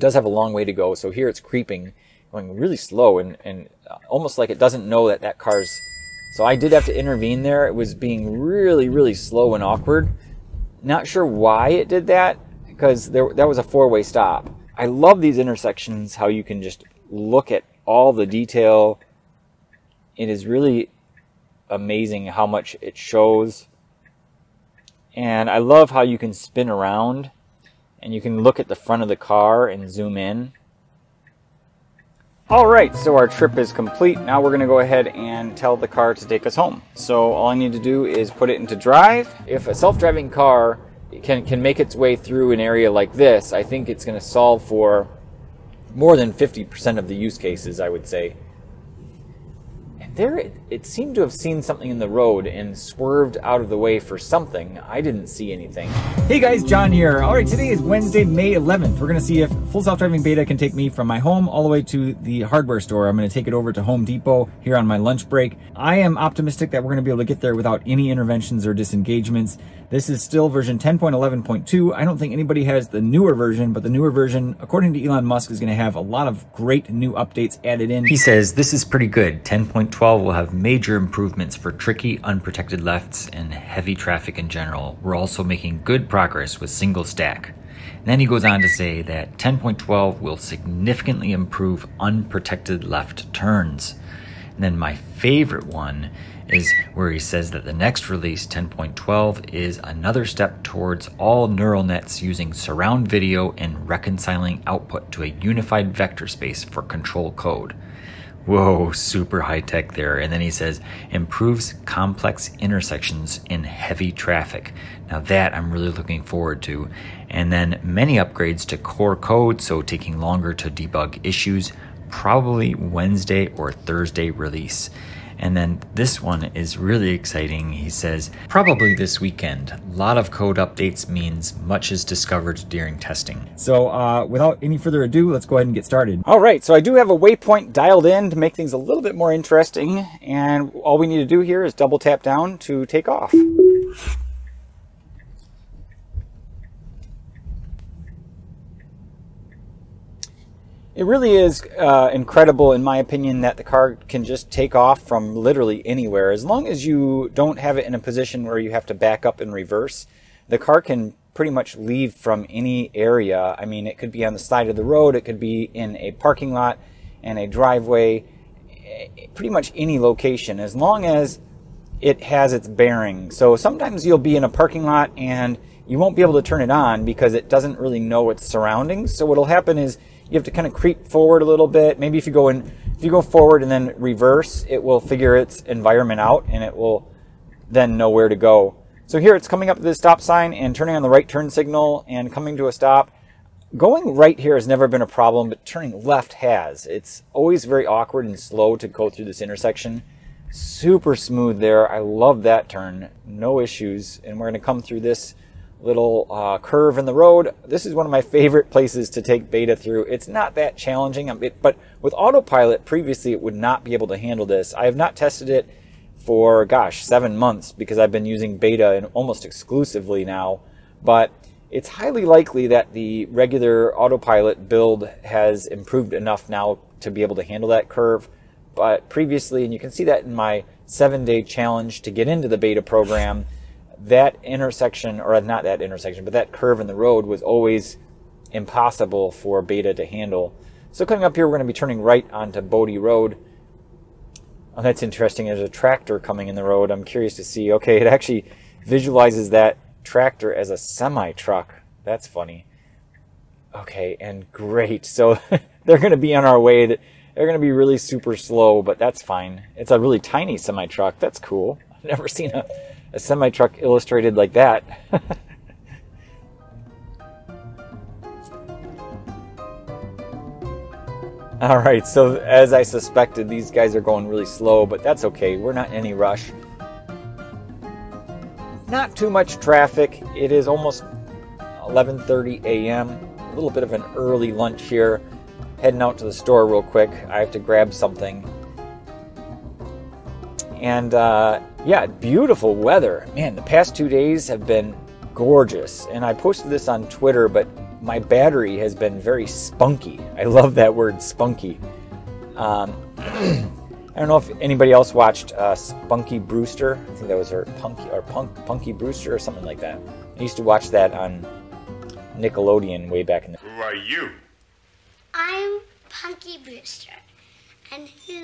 it does have a long way to go. So here it's creeping, going really slow, and almost like it doesn't know that that car's... So I did have to intervene there. It was being really, really slow and awkward. Not sure why it did that, because that was a four-way stop. I love these intersections, how you can just look at all the detail. It is really amazing how much it shows. And I love how you can spin around and you can look at the front of the car and zoom in. Alright, so our trip is complete. Now we're going to go ahead and tell the car to take us home. So all I need to do is put it into drive. If a self-driving car can make its way through an area like this, I think it's going to solve for more than 50% of the use cases, I would say. And there, it seemed to have seen something in the road and swerved out of the way for something. I didn't see anything. Hey guys, John here. All right, today is Wednesday, May 11th. We're gonna see if full self-driving beta can take me from my home all the way to the hardware store. I'm gonna take it over to Home Depot here on my lunch break. I am optimistic that we're gonna be able to get there without any interventions or disengagements. This is still version 10.11.2. I don't think anybody has the newer version, but the newer version, according to Elon Musk, is going to have a lot of great new updates added in. He says this is pretty good. 10.12 will have major improvements for tricky, unprotected lefts and heavy traffic in general. We're also making good progress with single stack. And then he goes on to say that 10.12 will significantly improve unprotected left turns. And then my favorite one is where he says that the next release, 10.12, is another step towards all neural nets using surround video and reconciling output to a unified vector space for control code. Whoa, super high tech there. And then he says, improves complex intersections in heavy traffic. Now that I'm really looking forward to. And then many upgrades to core code, so taking longer to debug issues, probably Wednesday or Thursday release. And then this one is really exciting. He says, probably this weekend. A lot of code updates means much is discovered during testing. So without any further ado, let's go ahead and get started. All right, so I do have a waypoint dialed in to make things a little bit more interesting. And all we need to do here is double tap down to take off. It really is incredible, in my opinion, that the car can just take off from literally anywhere. As long as you don't have it in a position where you have to back up and reverse, the car can pretty much leave from any area. I mean, it could be on the side of the road, it could be in a parking lot, in a driveway, pretty much any location, as long as it has its bearing. So sometimes you'll be in a parking lot and you won't be able to turn it on because it doesn't really know its surroundings. So what'll happen is you have to kind of creep forward a little bit. Maybe if you go forward and then reverse, it will figure its environment out and it will then know where to go. So here it's coming up to the stop sign and turning on the right turn signal and coming to a stop. Going right here has never been a problem, but turning left has. It's always very awkward and slow to go through this intersection. Super smooth there. I love that turn. No issues. And we're going to come through this little curve in the road. This is one of my favorite places to take beta through. It's not that challenging, but with autopilot previously it would not be able to handle this. I have not tested it for, gosh, 7 months because I've been using beta and almost exclusively now, but it's highly likely that the regular autopilot build has improved enough now to be able to handle that curve. But previously, and you can see that in my 7-day challenge to get into the beta program, that intersection, or not that intersection, but that curve in the road was always impossible for beta to handle. So coming up here, we're going to be turning right onto Bodie Road. Oh, that's interesting. There's a tractor coming in the road. I'm curious to see. Okay, it actually visualizes that tractor as a semi-truck. That's funny. Okay, and great. So they're going to be on our way. They're going to be really super slow, but that's fine. It's a really tiny semi-truck. That's cool. I've never seen a semi-truck illustrated like that. All right, so as I suspected, these guys are going really slow, but that's okay. We're not in any rush. Not too much traffic. It is almost 11:30 a.m. A little bit of an early lunch here. Heading out to the store real quick. I have to grab something. And yeah, beautiful weather. Man, the past 2 days have been gorgeous. And I posted this on Twitter, but my battery has been very spunky. I love that word, spunky. I don't know if anybody else watched Spunky Brewster. I think that was her, Punky Brewster or something like that. I used to watch that on Nickelodeon way back in the... Who are you? I'm Punky Brewster. And who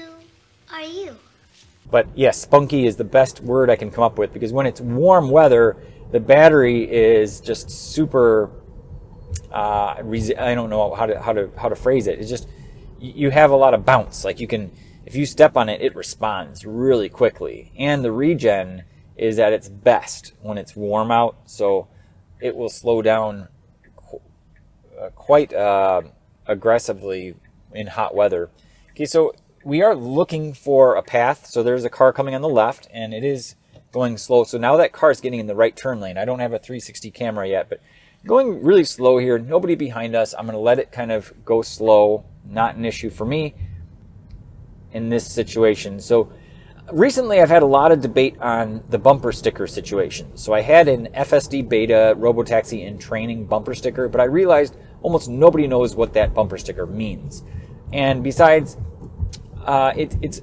are you? But yes, spunky is the best word I can come up with, because when it's warm weather, the battery is just super, I don't know how to phrase it. It's just, you have a lot of bounce. Like you can, if you step on it, it responds really quickly. And the regen is at its best when it's warm out, so it will slow down quite aggressively in hot weather. Okay, so we are looking for a path. So there's a car coming on the left, and it is going slow. So now that car is getting in the right turn lane. I don't have a 360 camera yet, but going really slow here. Nobody behind us. I'm going to let it kind of go slow. Not an issue for me in this situation. So recently I've had a lot of debate on the bumper sticker situation. So I had an FSD Beta Robotaxi in training bumper sticker, but I realized almost nobody knows what that bumper sticker means. And besides, it's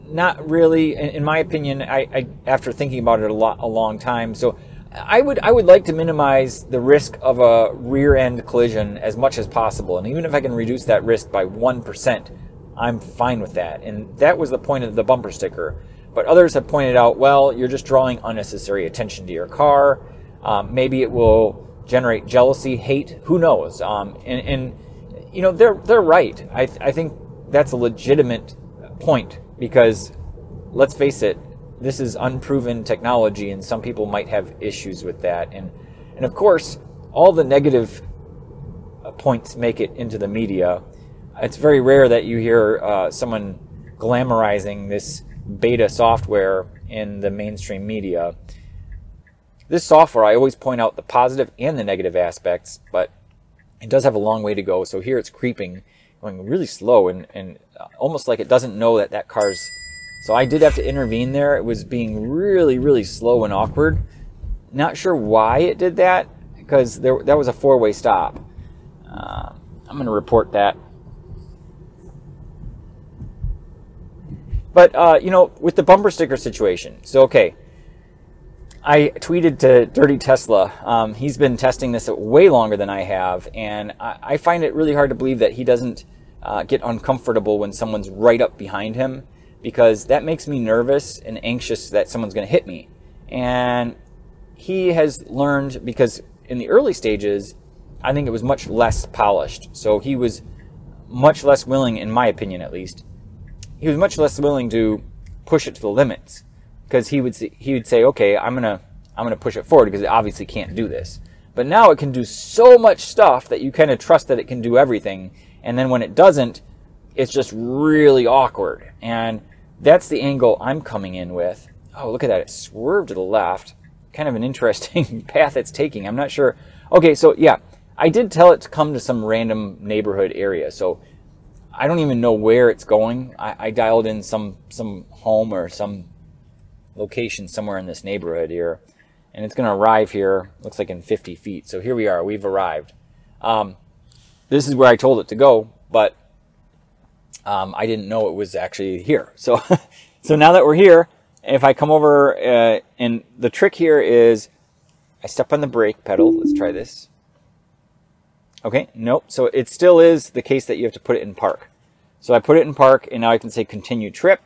not really, in my opinion, I after thinking about it a long time, so I would like to minimize the risk of a rear end collision as much as possible. And even if I can reduce that risk by 1%, I'm fine with that. And that was the point of the bumper sticker. But others have pointed out, well, you're just drawing unnecessary attention to your car. Maybe it will generate jealousy, hate, who knows? And you know, they're right. I think that's a legitimate point, because let's face it, this is unproven technology, and some people might have issues with that. And of course, all the negative points make it into the media. It's very rare that you hear someone glamorizing this beta software in the mainstream media. This software, I always point out the positive and the negative aspects, but it does have a long way to go. So here it's creeping, going really slow, and almost like it doesn't know that that car's... So I did have to intervene there. It was being really, really slow and awkward. Not sure why it did that, because that was a four-way stop. I'm going to report that. But, you know, with the bumper sticker situation, so, okay, I tweeted to DirtyTesla. He's been testing this way longer than I have, and I find it really hard to believe that he doesn't get uncomfortable when someone's right up behind him, because that makes me nervous and anxious that someone's going to hit me. And he has learned, because in the early stages, I think it was much less polished. So he was much less willing, in my opinion at least, he was much less willing to push it to the limits, because he would say, okay, I'm gonna push it forward because it obviously can't do this. But now it can do so much stuff that you kind of trust that it can do everything, and then when it doesn't, it's just really awkward. And that's the angle I'm coming in with. Oh, look at that, it swerved to the left. Kind of an interesting path it's taking. I'm not sure. Okay, so yeah, I did tell it to come to some random neighborhood area, so I don't even know where it's going. I dialed in some home or some location somewhere in this neighborhood here, and it's going to arrive here, looks like in 50 feet. So here we are, we've arrived. This is where I told it to go, but I didn't know it was actually here. So, so now that we're here, if I come over, and the trick here is I step on the brake pedal. Let's try this. Okay, nope. So it still is the case that you have to put it in park. So I put it in park, and now I can say continue trip.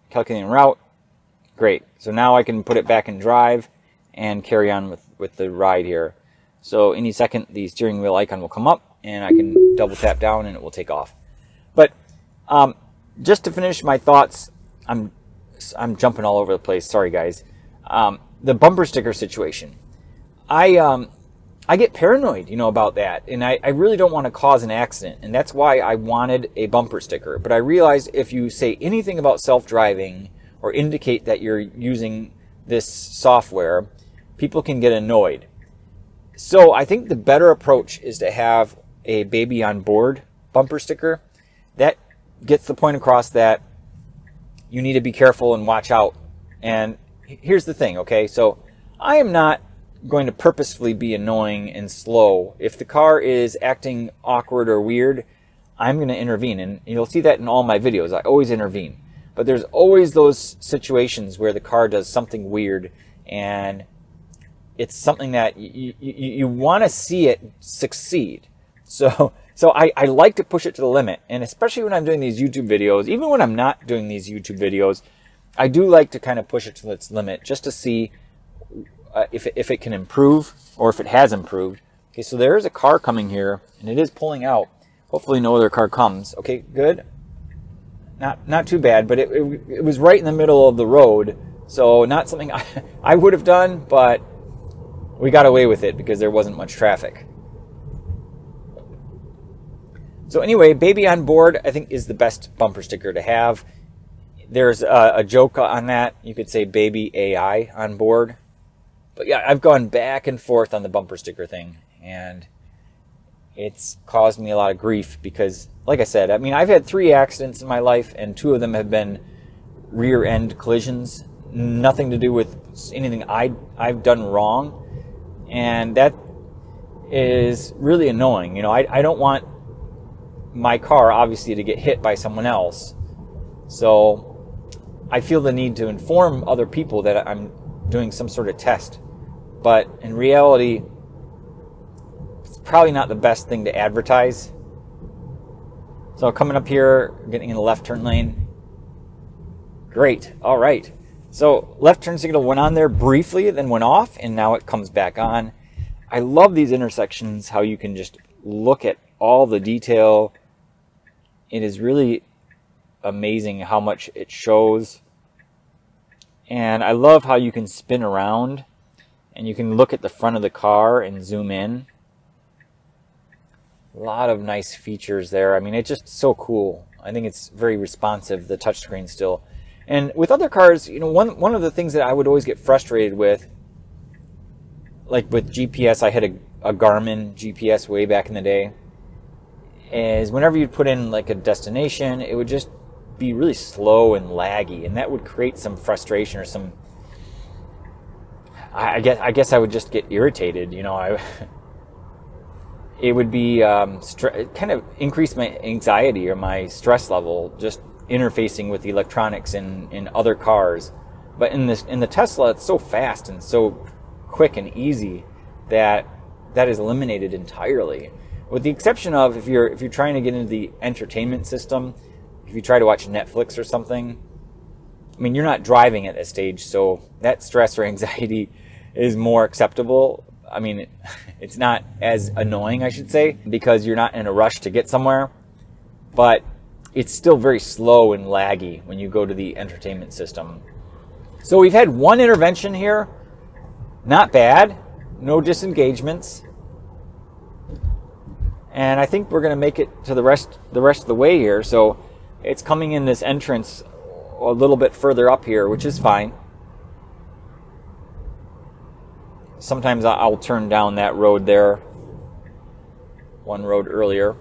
Calculating route. Great. So now I can put it back in drive and carry on with the ride here. So any second, the steering wheel icon will come up, and I can double tap down, and it will take off. But just to finish my thoughts, I'm jumping all over the place. Sorry, guys. The bumper sticker situation. I get paranoid, you know, about that, and I really don't want to cause an accident, and that's why I wanted a bumper sticker. But I realized if you say anything about self-driving or indicate that you're using this software, people can get annoyed. So I think the better approach is to have a baby on board bumper sticker. That gets the point across that you need to be careful and watch out. And here's the thing, okay? So I am not going to purposefully be annoying and slow. If the car is acting awkward or weird, I'm going to intervene. And you'll see that in all my videos. I always intervene. But there's always those situations where the car does something weird, and it's something that you want to see it succeed. So I like to push it to the limit. And especially when I'm doing these YouTube videos, even when I'm not doing these YouTube videos, I do like to kind of push it to its limit just to see if it can improve or if it has improved. Okay, so there is a car coming here, and it is pulling out. Hopefully no other car comes. Okay, good. Not too bad, but it was right in the middle of the road, so not something I would have done, but we got away with it because there wasn't much traffic. So anyway, baby on board, I think, is the best bumper sticker to have. There's a joke on that. You could say baby AI on board. But yeah, I've gone back and forth on the bumper sticker thing, and it's caused me a lot of grief because, like I said, I mean, I've had 3 accidents in my life, and 2 of them have been rear end collisions. Nothing to do with anything I've done wrong. And that is really annoying. You know, I don't want my car, obviously, to get hit by someone else. So I feel the need to inform other people that I'm doing some sort of test. But in reality, it's probably not the best thing to advertise. So coming up here, getting in the left turn lane. Great. All right. So left turn signal went on there briefly, then went off, and now it comes back on. I love these intersections, how you can just look at all the detail. It is really amazing how much it shows. And I love how you can spin around and you can look at the front of the car and zoom in. A lot of nice features there. I mean, it's just so cool. I think it's very responsive, the touchscreen still. And with other cars, you know, one of the things that I would always get frustrated with, like with GPS, I had a Garmin GPS way back in the day, is whenever you'd put in like a destination, it would just be really slow and laggy, and that would create some frustration or some, I guess I would just get irritated, you know. It would be kind of increase my anxiety or my stress level just interfacing with the electronics in other cars. But in the Tesla, it's so fast and so quick and easy that is eliminated entirely. With the exception of if you're trying to get into the entertainment system, if you try to watch Netflix or something, I mean, you're not driving at that stage, so that stress or anxiety is more acceptable. I mean, it's not as annoying, I should say, because you're not in a rush to get somewhere, but it's still very slow and laggy when you go to the entertainment system. So we've had 1 intervention here. Not bad. No disengagements. And I think we're going to make it to the rest of the way here. So it's coming in this entrance a little bit further up here, which is fine. Sometimes I'll turn down that road there. 1 road earlier.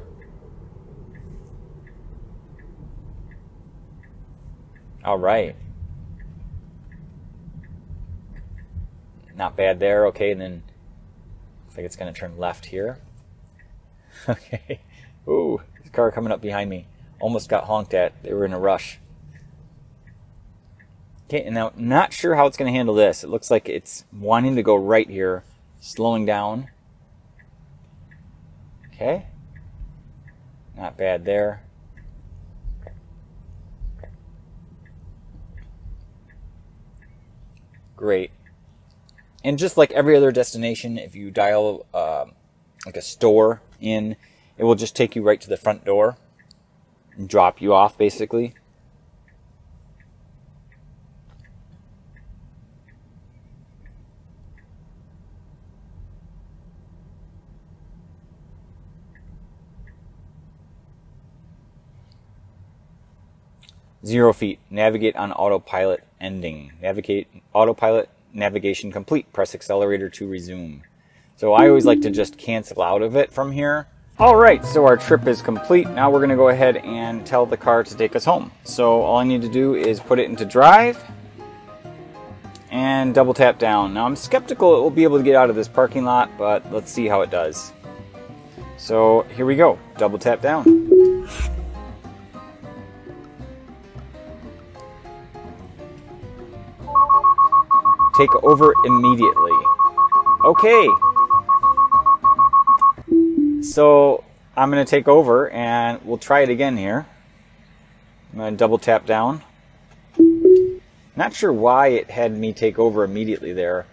All right. Not bad there. Okay, and then looks like it's going to turn left here. Okay. Ooh, there's a car coming up behind me. Almost got honked at. They were in a rush. Okay, and now not sure how it's going to handle this. It looks like it's wanting to go right here, slowing down. Okay. Not bad there. Great. And just like every other destination, if you dial like a store in, it will just take you right to the front door and drop you off, basically. Zero feet. Navigate on autopilot ending. Navigate autopilot navigation complete. Press accelerator to resume. So I always like to just cancel out of it from here. Alright, so our trip is complete. Now we're going to go ahead and tell the car to take us home. So all I need to do is put it into drive. and double tap down. Now I'm skeptical it will be able to get out of this parking lot, but let's see how it does. So here we go, double tap down. Take over immediately. Okay. So I'm going to take over and we'll try it again here. I'm going to double tap down. Not sure why it had me take over immediately there.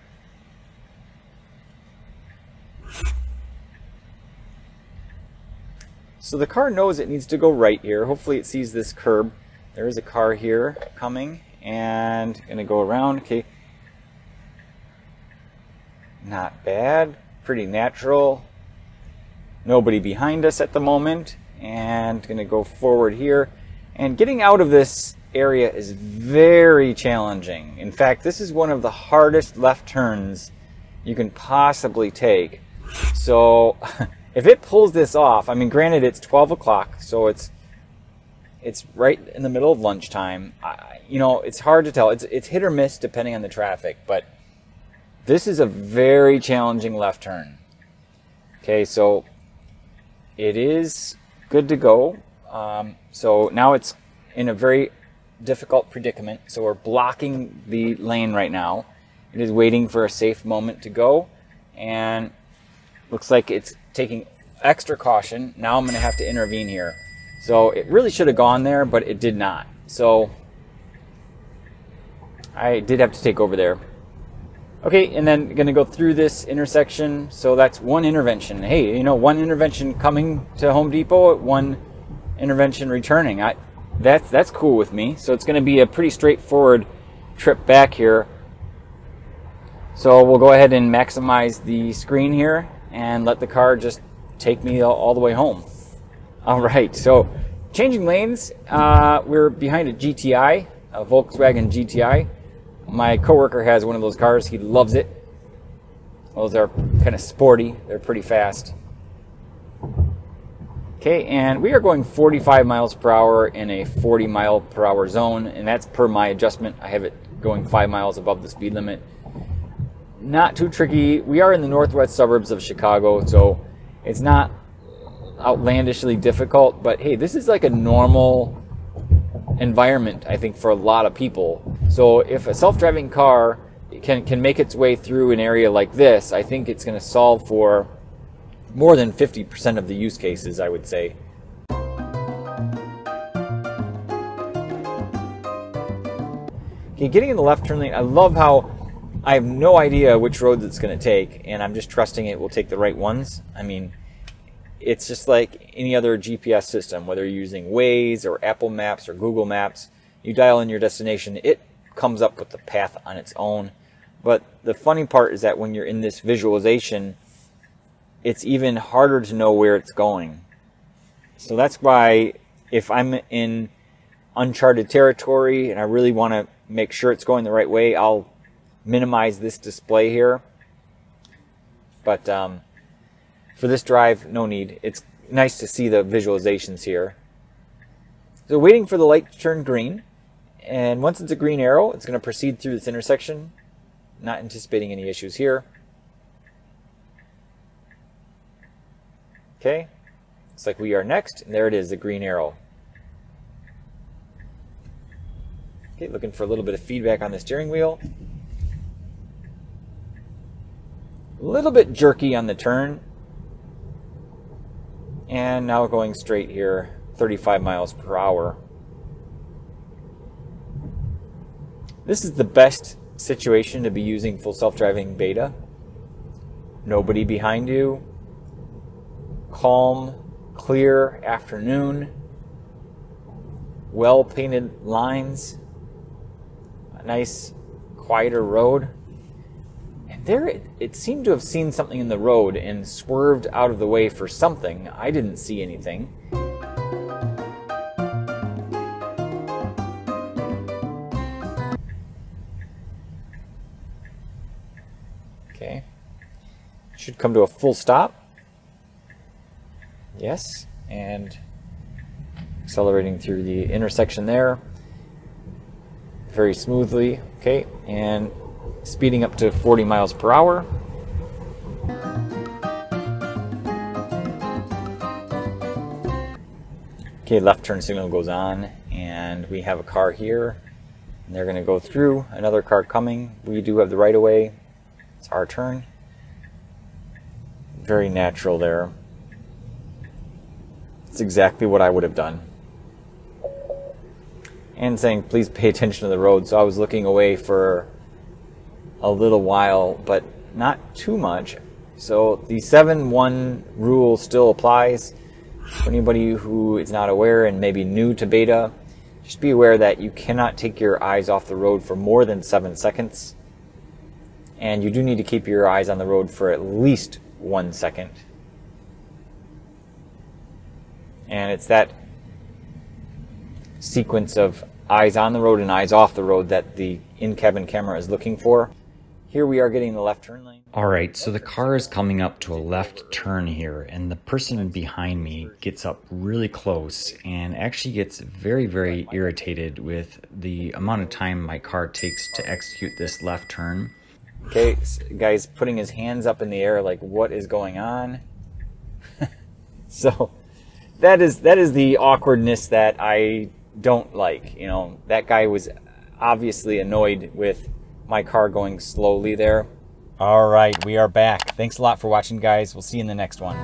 So the car knows it needs to go right here. Hopefully it sees this curb. There is a car here coming and going to go around. Okay. Not bad. Pretty natural. Nobody behind us at the moment. And going to go forward here. And getting out of this area is very challenging. In fact, this is one of the hardest left turns you can possibly take. So if it pulls this off, I mean, granted it's 12 o'clock, so it's right in the middle of lunchtime. You know, it's hard to tell. It's hit or miss depending on the traffic, but this is a very challenging left turn. Okay, so it is good to go. So now it's in a very difficult predicament. So we're blocking the lane right now. It is waiting for a safe moment to go, and looks like it's taking extra caution. Now I'm going to have to intervene here. So it really should have gone there, but it did not. So I did have to take over there. Okay, and then going to go through this intersection. So that's one intervention. Hey, you know, one intervention coming to Home Depot, one intervention returning. That's cool with me. So it's going to be a pretty straightforward trip back here. So we'll go ahead and maximize the screen here and let the car just take me all the way home. All right, so changing lanes. We're behind a GTI, a Volkswagen GTI. My coworker has one of those cars. He loves it. Those are kind of sporty. They're pretty fast. Okay, and we are going 45 miles per hour in a 40 mile per hour zone, and that's per my adjustment. I have it going 5 miles above the speed limit. Not too tricky. We are in the northwest suburbs of Chicago, so it's not outlandishly difficult, but hey, this is like a normal environment, I think, for a lot of people. So if a self-driving car can make its way through an area like this, I think it's going to solve for more than 50% of the use cases, I would say. Okay, getting in the left turn lane, I love how I have no idea which roads it's going to take, and I'm just trusting it will take the right ones. I mean, it's just like any other GPS system, whether you're using Waze or Apple Maps or Google Maps. You dial in your destination, it comes up with the path on its own. But the funny part is that when you're in this visualization, it's even harder to know where it's going. So that's why if I'm in uncharted territory and I really want to make sure it's going the right way, I'll minimize this display here. But for this drive, no need. It's nice to see the visualizations here. So waiting for the light to turn green. And once it's a green arrow, it's going to proceed through this intersection. Not anticipating any issues here. Okay, looks like we are next, and there it is, the green arrow. Okay, looking for a little bit of feedback on the steering wheel. A little bit jerky on the turn. And now going straight here, 35 miles per hour. This is the best situation to be using full self-driving beta. Nobody behind you. Calm, clear afternoon. Well-painted lines. A nice, quieter road. And there it seemed to have seen something in the road and swerved out of the way for something. I didn't see anything. Okay. Should come to a full stop. Yes, and accelerating through the intersection there very smoothly. Okay, and speeding up to 40 miles per hour. Okay, left turn signal goes on, and we have a car here, and they're going to go through. Another car coming. We do have the right of way. It's our turn. Very natural there. It's exactly what I would have done. And saying, please pay attention to the road. So I was looking away for a little while, but not too much. So the 7-1 rule still applies. For anybody who is not aware and maybe new to beta, just be aware that you cannot take your eyes off the road for more than 7 seconds. And you do need to keep your eyes on the road for at least 1 second. And it's that sequence of eyes on the road and eyes off the road that the in-cabin camera is looking for. Here we are getting the left turn lane. Alright, so the car is coming up to a left turn here, and the person behind me gets up really close and actually gets very, very irritated with the amount of time my car takes to execute this left turn. Okay, guy's putting his hands up in the air like, what is going on? So that is the awkwardness that I don't like. You know, that guy was obviously annoyed with my car going slowly there. All right, we are back. Thanks a lot for watching, guys. We'll see you in the next one.